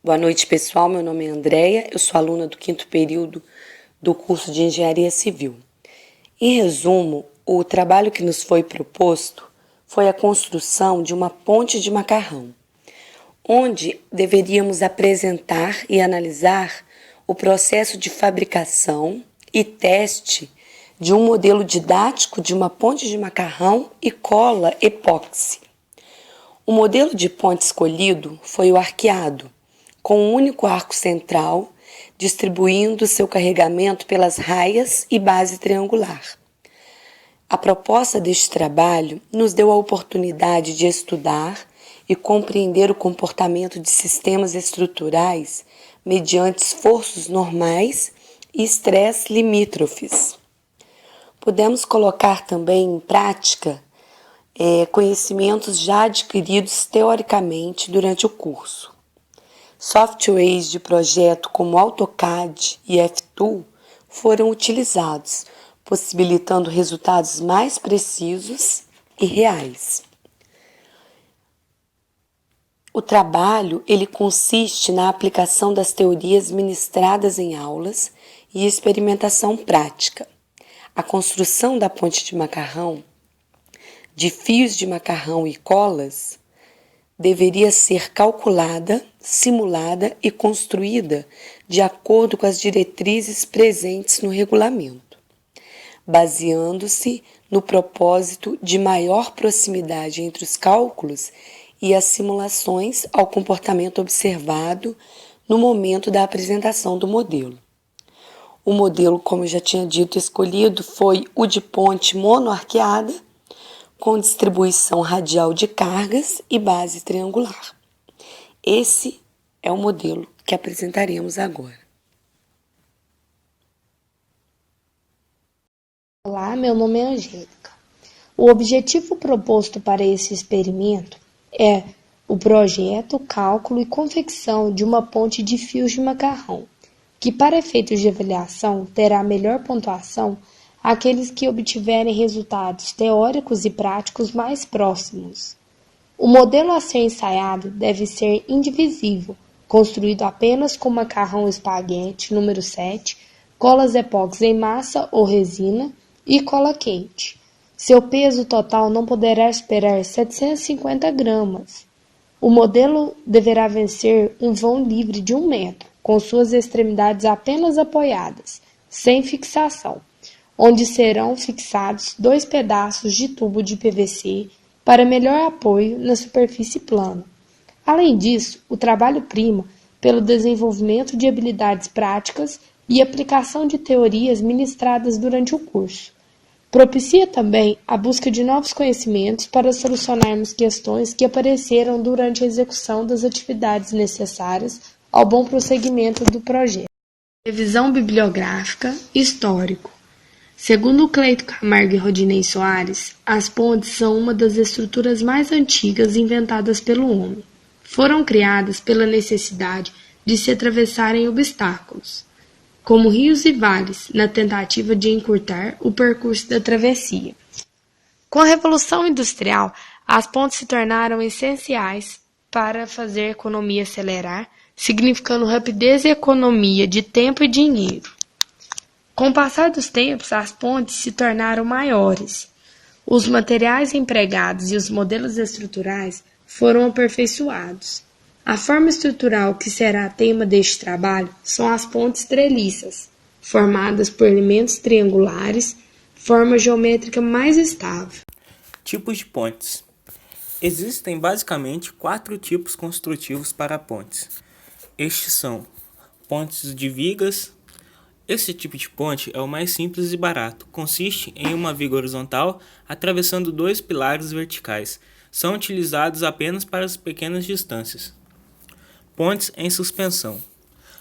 Boa noite, pessoal. Meu nome é Andréia, eu sou aluna do 5º período do curso de Engenharia Civil. Em resumo, o trabalho que nos foi proposto foi a construção de uma ponte de macarrão, onde deveríamos apresentar e analisar o processo de fabricação e teste de um modelo didático de uma ponte de macarrão e cola epóxi. O modelo de ponte escolhido foi o arqueado, com um único arco central, distribuindo seu carregamento pelas raias e base triangular. A proposta deste trabalho nos deu a oportunidade de estudar e compreender o comportamento de sistemas estruturais mediante esforços normais e estresse limítrofes. Podemos colocar também em prática conhecimentos já adquiridos teoricamente durante o curso. Softwares de projeto como AutoCAD e F-Tool foram utilizados, possibilitando resultados mais precisos e reais. O trabalho consiste na aplicação das teorias ministradas em aulas e experimentação prática. A construção da ponte de macarrão, de fios de macarrão e colas, deveria ser calculada, simulada e construída de acordo com as diretrizes presentes no regulamento, baseando-se no propósito de maior proximidade entre os cálculos e as simulações ao comportamento observado no momento da apresentação do modelo. O modelo, como eu já tinha dito, escolhido foi o de ponte monoarqueada, com distribuição radial de cargas e base triangular. Esse é o modelo que apresentaremos agora. Olá, meu nome é Angélica. O objetivo proposto para esse experimento é o projeto, cálculo e confecção de uma ponte de fios de macarrão, que para efeitos de avaliação terá melhor pontuação aqueles que obtiverem resultados teóricos e práticos mais próximos. O modelo a ser ensaiado deve ser indivisível, construído apenas com macarrão espaguete número 7, colas epóxi em massa ou resina e cola quente. Seu peso total não poderá superar 750 gramas. O modelo deverá vencer um vão livre de 1 metro, com suas extremidades apenas apoiadas, sem fixação, onde serão fixados 2 pedaços de tubo de PVC para melhor apoio na superfície plana. Além disso, o trabalho prima pelo desenvolvimento de habilidades práticas e aplicação de teorias ministradas durante o curso. Propicia também a busca de novos conhecimentos para solucionarmos questões que apareceram durante a execução das atividades necessárias ao bom prosseguimento do projeto. Revisão bibliográfica histórico. Segundo Cleito Camargo e Rodinei Soares, as pontes são uma das estruturas mais antigas inventadas pelo homem. Foram criadas pela necessidade de se atravessarem obstáculos, como rios e vales, na tentativa de encurtar o percurso da travessia. Com a Revolução Industrial, as pontes se tornaram essenciais para fazer a economia acelerar, significando rapidez e economia de tempo e dinheiro. Com o passar dos tempos, as pontes se tornaram maiores. Os materiais empregados e os modelos estruturais foram aperfeiçoados. A forma estrutural que será tema deste trabalho são as pontes treliças, formadas por elementos triangulares, forma geométrica mais estável. Tipos de pontes. Existem basicamente 4 tipos construtivos para pontes. Estes são pontes de vigas. Esse tipo de ponte é o mais simples e barato. Consiste em uma viga horizontal atravessando 2 pilares verticais. São utilizados apenas para as pequenas distâncias. Pontes em suspensão.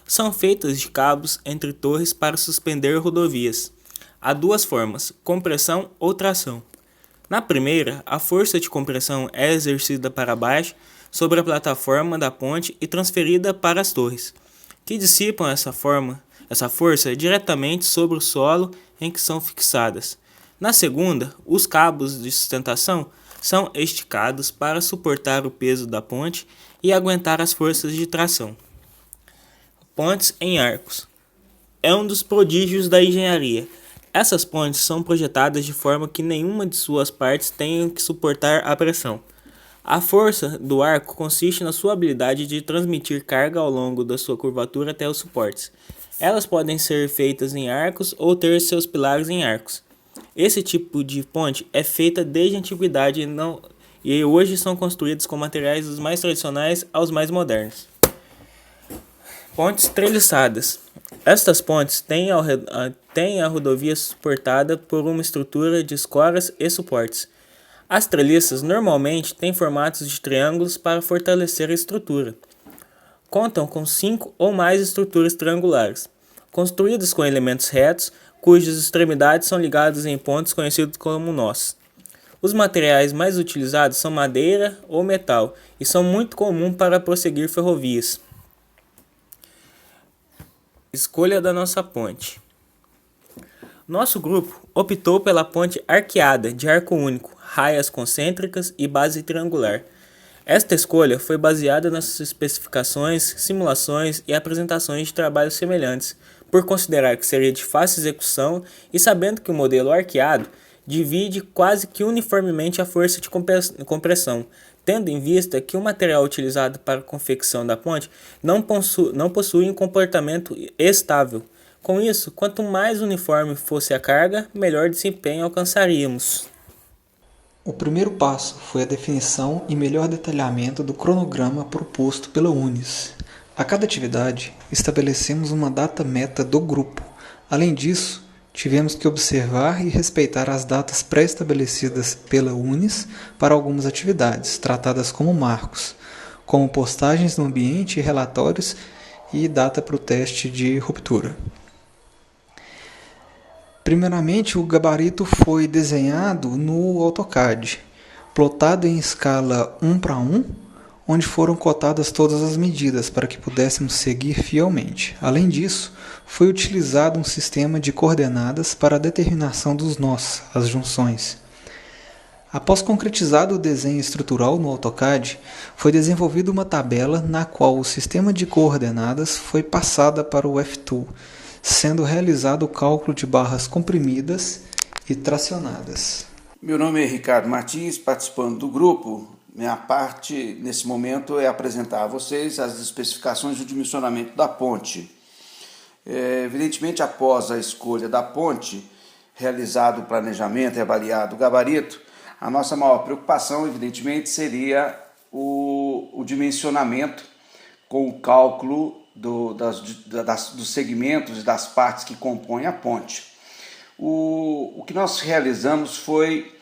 São feitas de cabos entre torres para suspender rodovias. Há 2 formas, compressão ou tração. Na primeira, a força de compressão é exercida para baixo sobre a plataforma da ponte e transferida para as torres, que dissipam essa força diretamente sobre o solo em que são fixadas. Na segunda, os cabos de sustentação são esticados para suportar o peso da ponte e aguentar as forças de tração. Pontes em arcos. É um dos prodígios da engenharia. Essas pontes são projetadas de forma que nenhuma de suas partes tenha que suportar a pressão. A força do arco consiste na sua habilidade de transmitir carga ao longo da sua curvatura até os suportes. Elas podem ser feitas em arcos ou ter seus pilares em arcos. Esse tipo de ponte é feita desde a antiguidade e hoje são construídas com materiais dos mais tradicionais aos mais modernos. Pontes treliçadas. Estas pontes têm a rodovia suportada por uma estrutura de escoras e suportes. As treliças normalmente têm formatos de triângulos para fortalecer a estrutura. Contam com 5 ou mais estruturas triangulares, construídas com elementos retos, cujas extremidades são ligadas em pontos conhecidos como nós. Os materiais mais utilizados são madeira ou metal e são muito comuns para prosseguir ferrovias. Escolha da nossa ponte. Nosso grupo optou pela ponte arqueada de arco único, raias concêntricas e base triangular. Esta escolha foi baseada nas especificações, simulações e apresentações de trabalhos semelhantes, por considerar que seria de fácil execução e sabendo que o modelo arqueado divide quase que uniformemente a força de compressão, tendo em vista que o material utilizado para a confecção da ponte não possui um comportamento estável. Com isso, quanto mais uniforme fosse a carga, melhor desempenho alcançaríamos. O primeiro passo foi a definição e melhor detalhamento do cronograma proposto pela UNES. A cada atividade, estabelecemos uma data meta do grupo. Além disso, tivemos que observar e respeitar as datas pré-estabelecidas pela UNES para algumas atividades, tratadas como marcos, como postagens no ambiente e relatórios e data para o teste de ruptura. Primeiramente, o gabarito foi desenhado no AutoCAD, plotado em escala 1:1, onde foram cotadas todas as medidas para que pudéssemos seguir fielmente. Além disso, foi utilizado um sistema de coordenadas para a determinação dos nós, as junções. Após concretizado o desenho estrutural no AutoCAD, foi desenvolvida uma tabela na qual o sistema de coordenadas foi passada para o F-Tool, sendo realizado o cálculo de barras comprimidas e tracionadas. Meu nome é Ricardo Martins, participando do grupo. Minha parte, nesse momento, é apresentar a vocês as especificações do dimensionamento da ponte. Evidentemente, após a escolha da ponte, realizado o planejamento e avaliado o gabarito, a nossa maior preocupação, evidentemente, seria o dimensionamento com o cálculo dos segmentos e das partes que compõem a ponte. O que nós realizamos foi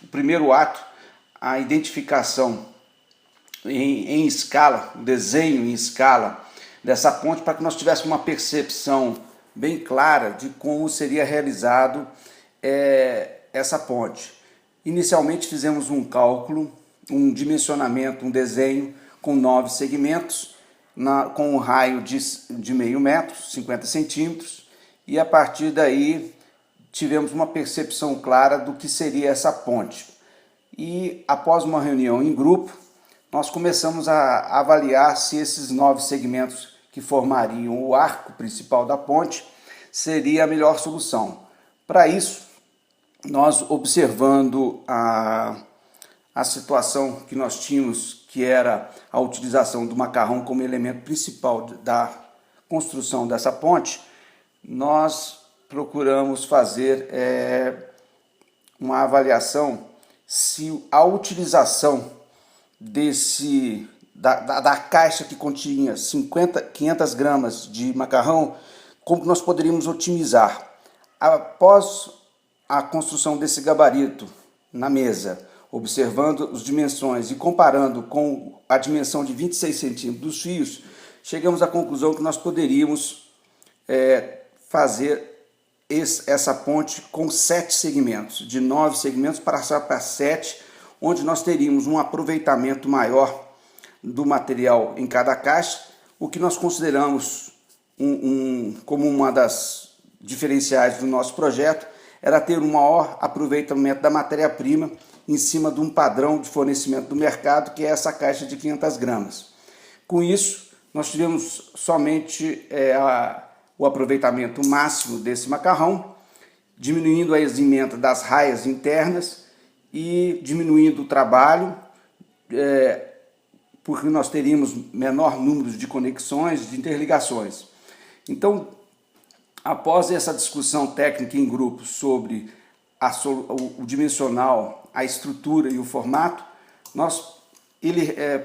o primeiro ato, a identificação em escala, o desenho em escala dessa ponte, para que nós tivéssemos uma percepção bem clara de como seria realizado essa ponte. Inicialmente fizemos um cálculo, um dimensionamento, um desenho com 9 segmentos, com um raio de 0,5 metro, 50 centímetros, e a partir daí tivemos uma percepção clara do que seria essa ponte. E após uma reunião em grupo, nós começamos a avaliar se esses 9 segmentos que formariam o arco principal da ponte seria a melhor solução. Para isso, nós observando a situação que nós tínhamos, que era a utilização do macarrão como elemento principal da construção dessa ponte, nós procuramos fazer uma avaliação se a utilização da caixa que continha 500 gramas de macarrão, como nós poderíamos otimizar. Após a construção desse gabarito na mesa, observando as dimensões e comparando com a dimensão de 26 centímetros dos fios, chegamos à conclusão que nós poderíamos fazer essa ponte com 7 segmentos, de 9 segmentos passar para 7, onde nós teríamos um aproveitamento maior do material em cada caixa, o que nós consideramos como uma das diferenciais do nosso projeto, era ter um maior aproveitamento da matéria-prima em cima de um padrão de fornecimento do mercado, que é essa caixa de 500 gramas. Com isso, nós tivemos somente o aproveitamento máximo desse macarrão, diminuindo a eximenta das raias internas e diminuindo o trabalho, porque nós teríamos menor número de conexões, de interligações. Então, após essa discussão técnica em grupo sobre o dimensional, a estrutura e o formato, nós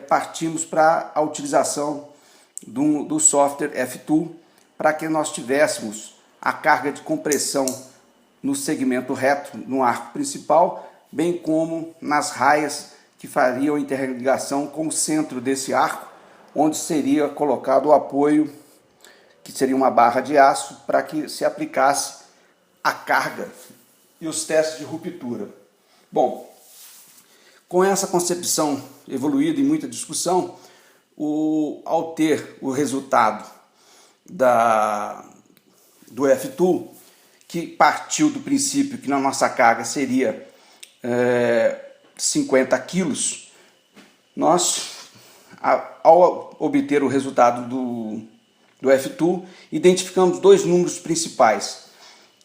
partimos para a utilização do software F-Tool para que nós tivéssemos a carga de compressão no segmento reto, no arco principal, bem como nas raias que fariam a interligação com o centro desse arco, onde seria colocado o apoio, que seria uma barra de aço, para que se aplicasse a carga e os testes de ruptura. Bom, com essa concepção evoluída e muita discussão, ao ter o resultado do F-Tool, que partiu do princípio que na nossa carga seria 50 quilos, nós, ao obter o resultado do F-Tool, identificamos dois números principais,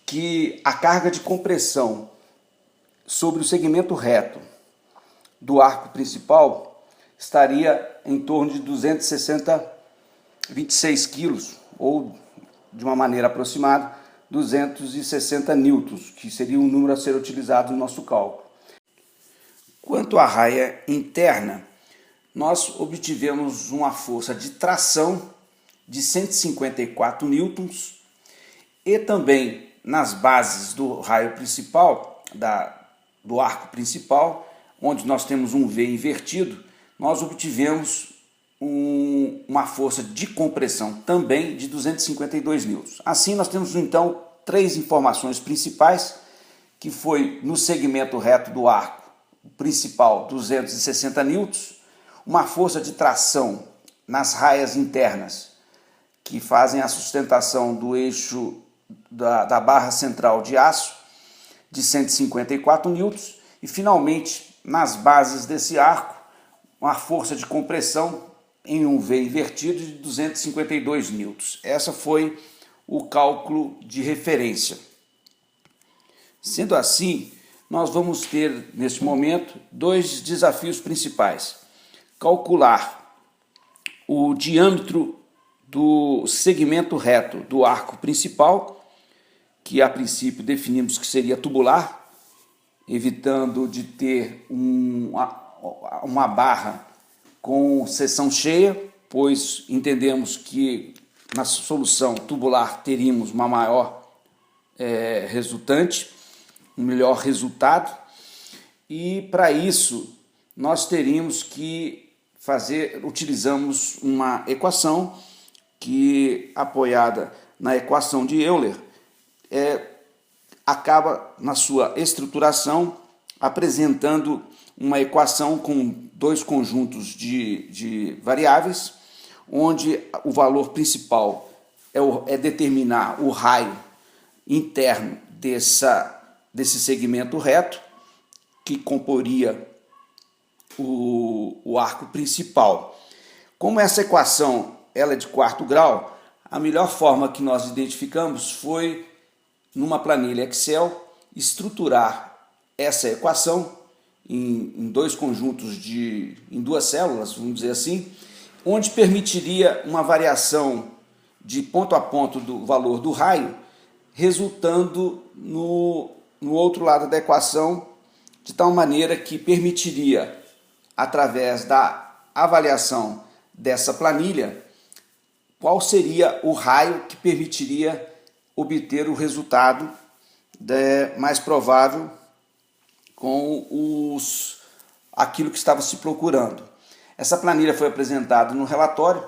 que a carga de compressão sobre o segmento reto do arco principal estaria em torno de 226 quilos, ou de uma maneira aproximada, 260 newtons, que seria o número a ser utilizado no nosso cálculo. Quanto à raia interna, nós obtivemos uma força de tração de 154 newtons e também nas bases do raio principal, do arco principal, onde nós temos um V invertido, nós obtivemos uma força de compressão também de 252 newtons. Assim, nós temos então três informações principais, que foi no segmento reto do arco principal 260 newtons, uma força de tração nas raias internas que fazem a sustentação do eixo da barra central de aço de 154 newtons e finalmente nas bases desse arco uma força de compressão em um V invertido de 252 newtons. Essa foi o cálculo de referência. Sendo assim, nós vamos ter, neste momento, dois desafios principais. Calcular o diâmetro do segmento reto do arco principal, que a princípio definimos que seria tubular, evitando de ter uma barra com seção cheia, pois entendemos que na solução tubular teríamos uma maior resultante, um melhor resultado, e para isso nós teríamos que utilizamos uma equação que, apoiada na equação de Euler, acaba na sua estruturação apresentando uma equação com dois conjuntos de variáveis, onde o valor principal é determinar o raio interno desse segmento reto, que comporia o arco principal. Como essa equação ela é de quarto grau, a melhor forma que nós identificamos foi, numa planilha Excel, estruturar essa equação em dois conjuntos em duas células, vamos dizer assim, onde permitiria uma variação de ponto a ponto do valor do raio, resultando no outro lado da equação, de tal maneira que permitiria, através da avaliação dessa planilha, qual seria o raio que permitiria obter o resultado mais provável com aquilo que estava se procurando. Essa planilha foi apresentada no relatório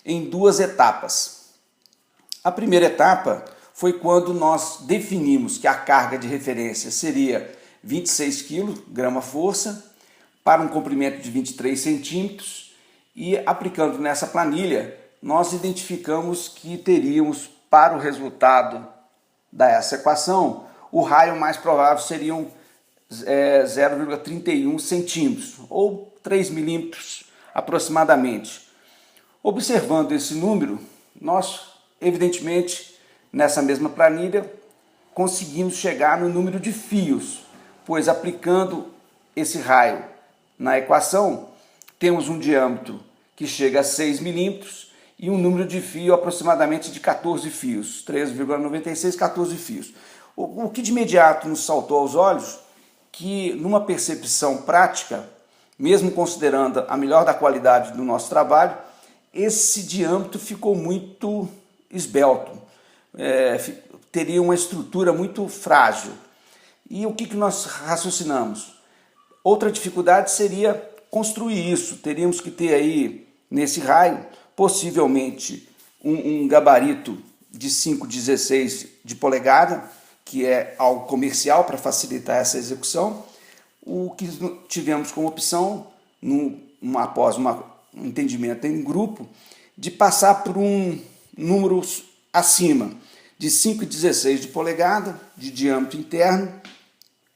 em duas etapas. A primeira etapa foi quando nós definimos que a carga de referência seria 26 kg, grama-força, para um comprimento de 23 centímetros, e aplicando nessa planilha, nós identificamos que teríamos, para o resultado dessa equação, o raio mais provável seriam 0,31 centímetros, ou 3 milímetros aproximadamente. Observando esse número, nós, evidentemente, nessa mesma planilha, conseguimos chegar no número de fios, pois aplicando esse raio na equação, temos um diâmetro que chega a 6 milímetros e um número de fio aproximadamente de 14 fios, 13,96, 14 fios. O que de imediato nos saltou aos olhos, que numa percepção prática, mesmo considerando a melhor da qualidade do nosso trabalho, esse diâmetro ficou muito esbelto, teria uma estrutura muito frágil. E o que nós raciocinamos? Outra dificuldade seria construir isso. Teríamos que ter aí, nesse raio, possivelmente um gabarito de 5,16 de polegada, que é algo comercial para facilitar essa execução. O que tivemos como opção, após um entendimento em grupo, de passar por um número acima de 5,16 de polegada, de diâmetro interno,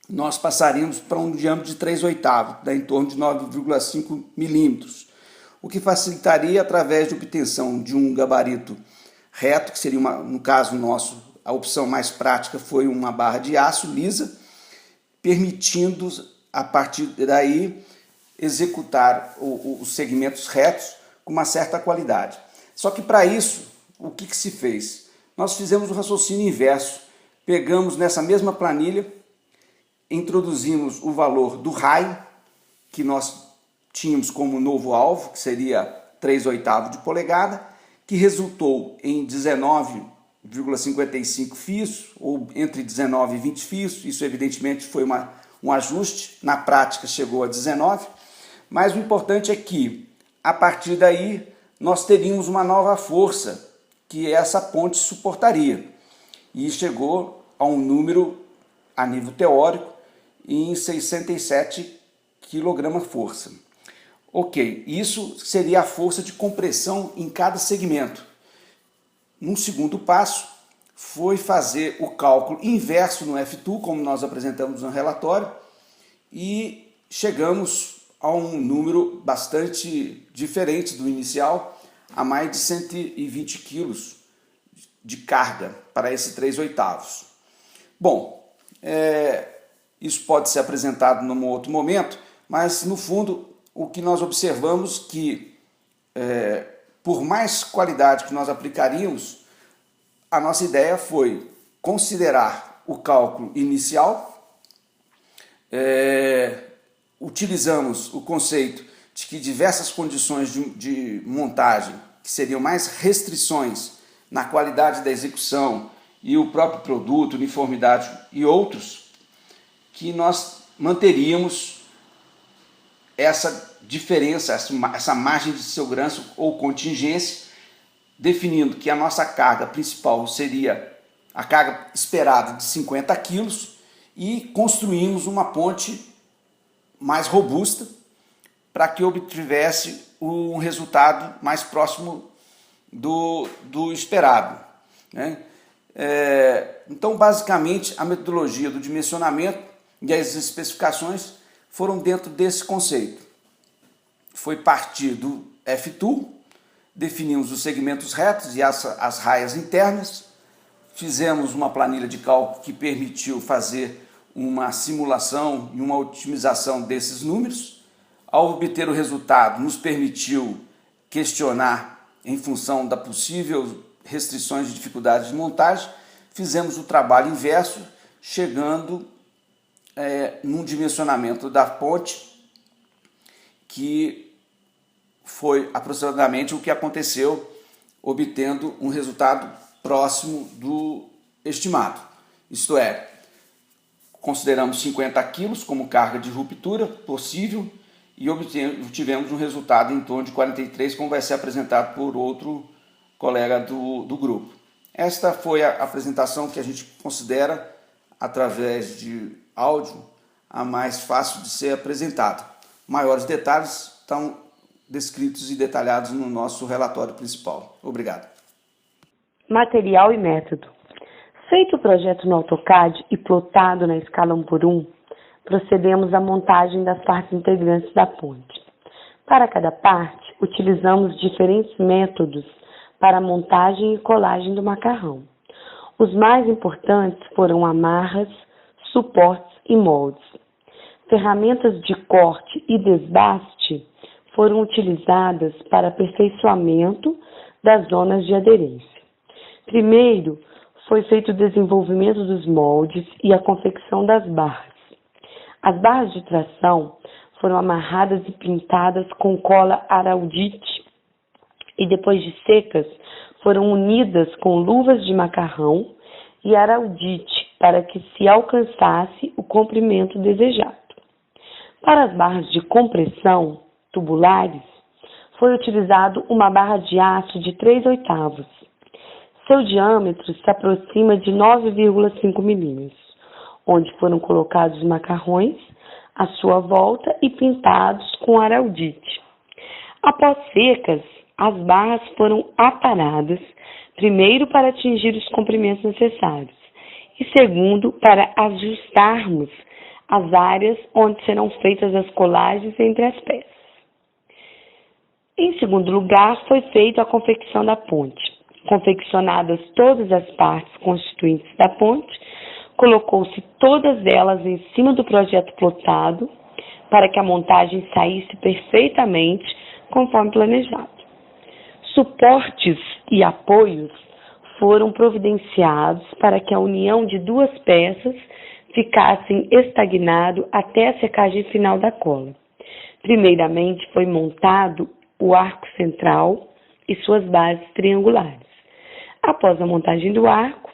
nós passaríamos para um diâmetro de 3/8, dá em torno de 9,5 milímetros, o que facilitaria através de obtenção de um gabarito reto, que seria, no caso nosso, a opção mais prática foi uma barra de aço lisa, permitindo, a partir daí, executar os segmentos retos com uma certa qualidade. Só que para isso, o que se fez? Nós fizemos o raciocínio inverso, pegamos nessa mesma planilha, introduzimos o valor do raio, que nós tínhamos como novo alvo, que seria 3/8 de polegada, que resultou em 19,55 fios, ou entre 19 e 20 fios. Isso evidentemente foi um ajuste, na prática chegou a 19, mas o importante é que, a partir daí, nós teríamos uma nova força que essa ponte suportaria, e chegou a um número, a nível teórico, em 67 kgfm. Ok, isso seria a força de compressão em cada segmento. Um segundo passo foi fazer o cálculo inverso no F2, como nós apresentamos no relatório, e chegamos a um número bastante diferente do inicial, a mais de 120 quilos de carga para esse 3/8. Bom, isso pode ser apresentado num outro momento, mas no fundo o que nós observamos que, por mais qualidade que nós aplicaríamos, a nossa ideia foi considerar o cálculo inicial, utilizamos o conceito de que diversas condições de montagem, que seriam mais restrições na qualidade da execução e o próprio produto, uniformidade e outros, que nós manteríamos essa diferença, essa margem de segurança ou contingência, definindo que a nossa carga principal seria a carga esperada de 50 quilos e construímos uma ponte mais robusta para que obtivesse um resultado mais próximo do esperado, né? Então, basicamente, a metodologia do dimensionamento e as especificações foram dentro desse conceito. Foi partir do F2, definimos os segmentos retos e as raias internas, fizemos uma planilha de cálculo que permitiu fazer uma simulação e uma otimização desses números. Ao obter o resultado, nos permitiu questionar em função da possível restrições e dificuldades de montagem, fizemos o trabalho inverso, chegando num dimensionamento da ponte que foi aproximadamente o que aconteceu, obtendo um resultado próximo do estimado. Isto é, consideramos 50 quilos como carga de ruptura possível e obtivemos um resultado em torno de 43, como vai ser apresentado por outro colega do grupo. Esta foi a apresentação que a gente considera, através de áudio, a mais fácil de ser apresentada. Maiores detalhes estão descritos e detalhados no nosso relatório principal. Obrigado. Material e método. Feito o projeto no AutoCAD e plotado na escala 1:1, procedemos à montagem das partes integrantes da ponte. Para cada parte, utilizamos diferentes métodos para a montagem e colagem do macarrão. Os mais importantes foram amarras, suportes e moldes. Ferramentas de corte e desbaste foram utilizadas para aperfeiçoamento das zonas de aderência. Primeiro, foi feito o desenvolvimento dos moldes e a confecção das barras. As barras de tração foram amarradas e pintadas com cola araldite e depois de secas foram unidas com luvas de macarrão e araldite para que se alcançasse o comprimento desejado. Para as barras de compressão tubulares, foi utilizado uma barra de aço de 3/8. Seu diâmetro se aproxima de 9,5 milímetros, onde foram colocados os macarrões à sua volta e pintados com araldite. Após secas, as barras foram aparadas, primeiro para atingir os comprimentos necessários e segundo para ajustarmos as áreas onde serão feitas as colagens entre as peças. Em segundo lugar, foi feita a confecção da ponte. Confeccionadas todas as partes constituintes da ponte, colocou-se todas elas em cima do projeto plotado para que a montagem saísse perfeitamente conforme planejado. Suportes e apoios foram providenciados para que a união de duas peças ficassem estagnado até a secagem final da cola. Primeiramente foi montado o arco central e suas bases triangulares. Após a montagem do arco,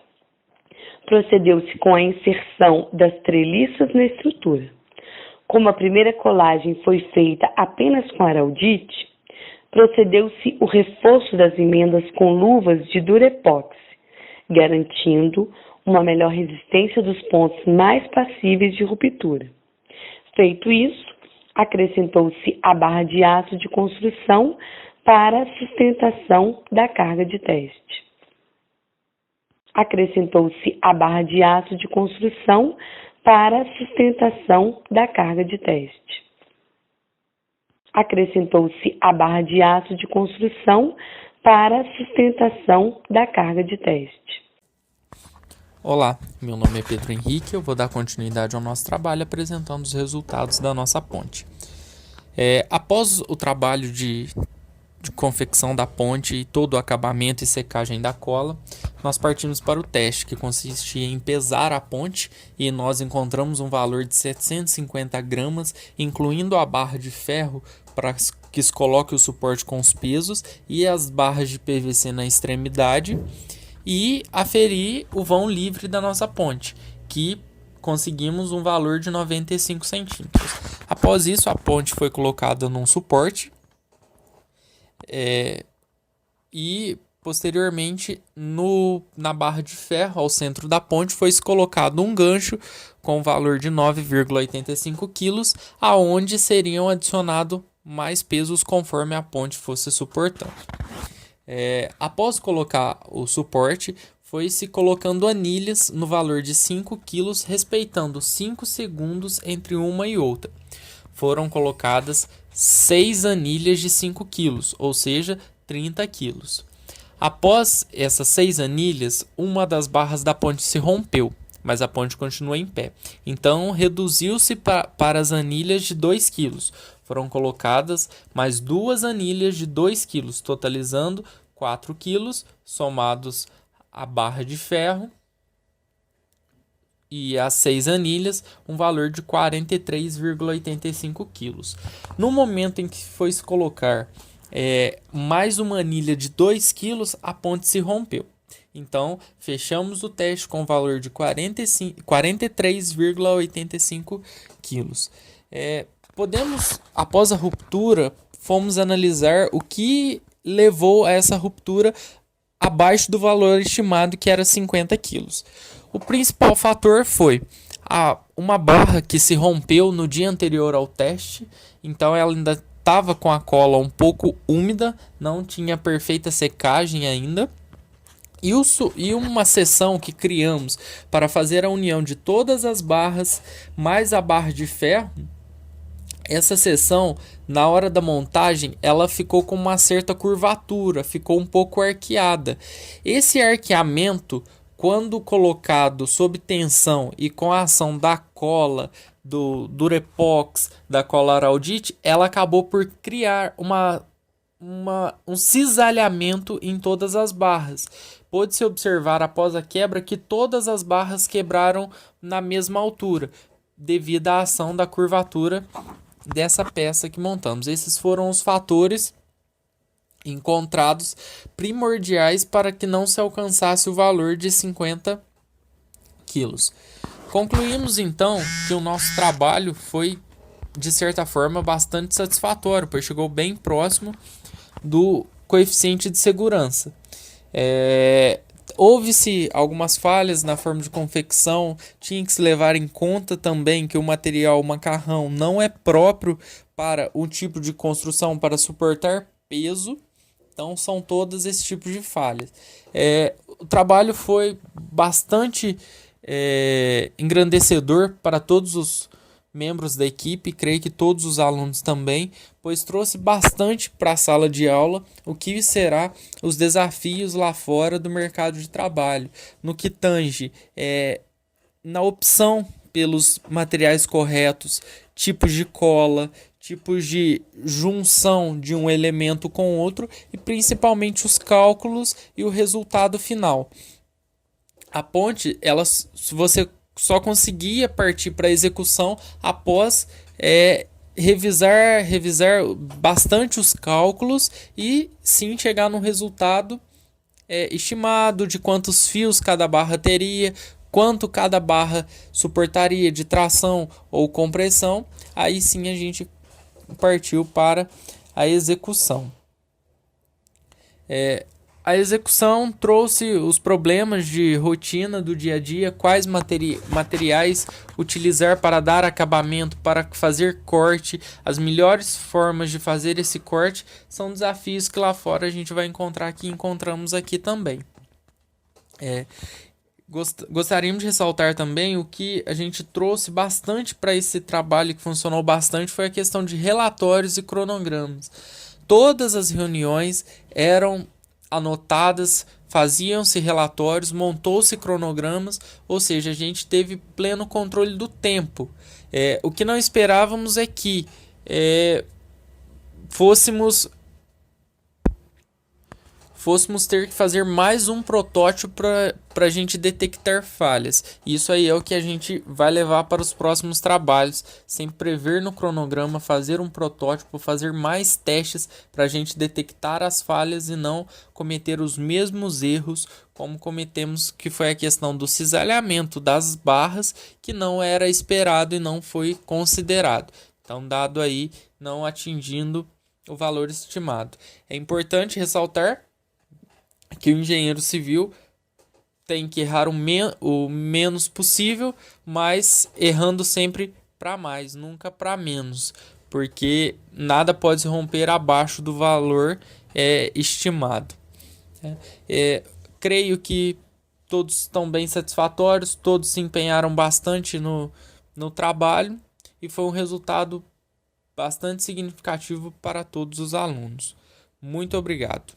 procedeu-se com a inserção das treliças na estrutura. Como a primeira colagem foi feita apenas com araldite, procedeu-se o reforço das emendas com luvas de durepox, garantindo uma melhor resistência dos pontos mais passíveis de ruptura. Feito isso, acrescentou-se a barra de aço de construção para a sustentação da carga de teste. Acrescentou-se a barra de aço de construção para a sustentação da carga de teste. Acrescentou-se a barra de aço de construção para a sustentação da carga de teste. Olá, meu nome é Pedro Henrique, eu vou dar continuidade ao nosso trabalho apresentando os resultados da nossa ponte. Após o trabalho de confecção da ponte e todo o acabamento e secagem da cola, nós partimos para o teste, que consistia em pesar a ponte, e nós encontramos um valor de 750 gramas, incluindo a barra de ferro para que se coloque o suporte com os pesos e as barras de PVC na extremidade, e aferir o vão livre da nossa ponte, que conseguimos um valor de 95 centímetros. Após isso, a ponte foi colocada num suporte e posteriormente na barra de ferro ao centro da ponte foi colocado um gancho com valor de 9,85 kg, aonde seriam adicionados mais pesos conforme a ponte fosse suportando. Após colocar o suporte, foi se colocando anilhas no valor de 5 kg, respeitando 5 segundos entre uma e outra. Foram colocadas 6 anilhas de 5 kg, ou seja, 30 kg. Após essas 6 anilhas, uma das barras da ponte se rompeu, mas a ponte continua em pé. Então, reduziu-se para as anilhas de 2 kg. Foram colocadas mais 2 anilhas de 2 kg, totalizando 4 kg, somados a barra de ferro e as 6 anilhas, um valor de 43,85 kg. No momento em que foi se colocar mais uma anilha de 2 kg, a ponte se rompeu. Então, fechamos o teste com o valor de 43,85 kg. Após a ruptura, fomos analisar o que levou a essa ruptura abaixo do valor estimado, que era 50 kg. O principal fator foi uma barra que se rompeu no dia anterior ao teste, então ela ainda estava com a cola um pouco úmida, não tinha perfeita secagem ainda. E uma seção que criamos para fazer a união de todas as barras mais a barra de ferro, Essa seção, na hora da montagem, ela ficou com uma certa curvatura, ficou um pouco arqueada. Esse arqueamento, quando colocado sob tensão e com a ação da cola, do Durepox, da cola Araldite, ela acabou por criar um cisalhamento em todas as barras. Pôde-se observar após a quebra que todas as barras quebraram na mesma altura, devido à ação da curvatura dessa peça que montamos. Esses foram os fatores encontrados primordiais para que não se alcançasse o valor de 50 quilos. Concluímos então que o nosso trabalho foi, de certa forma, bastante satisfatório, pois chegou bem próximo do coeficiente de segurança. Houve-se algumas falhas na forma de confecção, tinha que se levar em conta também que o material macarrão não é próprio para o tipo de construção para suportar peso, então são todos esses tipos de falhas. O trabalho foi bastante engrandecedor para todos os membros da equipe, creio que todos os alunos também, pois trouxe bastante para a sala de aula o que será os desafios lá fora do mercado de trabalho, no que tange na opção pelos materiais corretos, tipos de cola, tipos de junção de um elemento com outro e principalmente os cálculos e o resultado final. A ponte, você só conseguia partir para a execução após revisar bastante os cálculos e sim chegar no resultado estimado de quantos fios cada barra teria, quanto cada barra suportaria de tração ou compressão. Aí sim a gente partiu para a execução. A execução trouxe os problemas de rotina do dia a dia, quais materiais utilizar para dar acabamento, para fazer corte, as melhores formas de fazer esse corte, são desafios que lá fora a gente vai encontrar aqui, encontramos aqui também. Gostaríamos de ressaltar também o que a gente trouxe bastante para esse trabalho, que funcionou bastante, foi a questão de relatórios e cronogramas. Todas as reuniões eram anotadas, faziam-se relatórios, montou-se cronogramas, ou seja, a gente teve pleno controle do tempo. O que não esperávamos é que fôssemos ter que fazer mais um protótipo para a gente detectar falhas. Isso aí é o que a gente vai levar para os próximos trabalhos, sem prever no cronograma, fazer um protótipo, fazer mais testes para a gente detectar as falhas e não cometer os mesmos erros como cometemos, que foi a questão do cisalhamento das barras, que não era esperado e não foi considerado. Então, dado aí, não atingindo o valor estimado. É importante ressaltar que o engenheiro civil tem que errar o menos possível, mas errando sempre para mais, nunca para menos, porque nada pode se romper abaixo do valor estimado. Creio que todos estão bem satisfatórios, todos se empenharam bastante no trabalho e foi um resultado bastante significativo para todos os alunos. Muito obrigado.